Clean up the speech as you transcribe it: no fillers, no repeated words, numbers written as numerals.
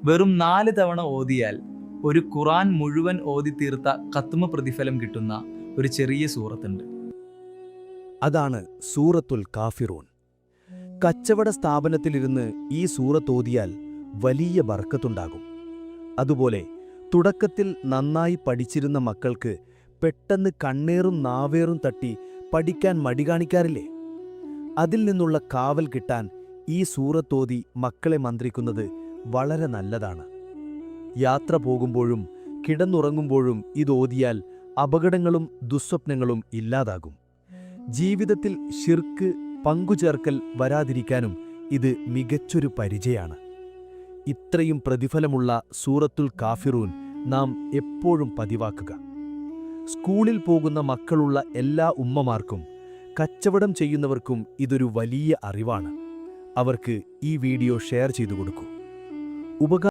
വെറും 4 തവണ ഓതിയാൽ ഒരു ഖുറാൻ മുഴുവൻ ഓതി തീർത്ത ഖത്മ പ്രതിഫലം കിട്ടുന്ന ഒരു ചെറിയ സൂറത്തുണ്ട്. അതാണ് സൂറത്തുൽ കാഫിറൂൻ. കച്ചവട സ്ഥാപനത്തിലിരുന്ന് ഈ സൂറത്ത് ഓതിയാൽ വലിയ ബർക്കത്തുണ്ടാകും. അതുപോലെ തുടക്കത്തിൽ നന്നായി പഠിച്ചിരുന്ന മക്കൾക്ക് പെട്ടെന്ന് കണ്ണേറും നാവേറും തട്ടി പഠിക്കാൻ മടി കാണിക്കാറില്ലേ? അതിൽ നിന്നുള്ള കാവൽ കിട്ടാൻ ഈ സൂറത്തോതി മക്കളെ മന്ത്രിക്കുന്നത് വളരെ നല്ലതാണ്. യാത്ര പോകുമ്പോഴും കിടന്നുറങ്ങുമ്പോഴും ഇതോതിയാൽ അപകടങ്ങളും ദുസ്വപ്നങ്ങളും ഇല്ലാതാകും. ജീവിതത്തിൽ ശിർക്ക് പങ്കുചേർക്കൽ വരാതിരിക്കാനും ഇത് മികച്ചൊരു പരിചയാണ്. ഇത്രയും പ്രതിഫലമുള്ള സൂറത്തുൽ കാഫിറൂൻ നാം എപ്പോഴും പതിവാക്കുക. സ്കൂളിൽ പോകുന്ന മക്കളുള്ള എല്ലാ ഉമ്മമാർക്കും കച്ചവടം ചെയ്യുന്നവർക്കും ഇതൊരു വലിയ അറിവാണ്. അവർക്ക് ഈ വീഡിയോ ഷെയർ ചെയ്തു കൊടുക്കൂ.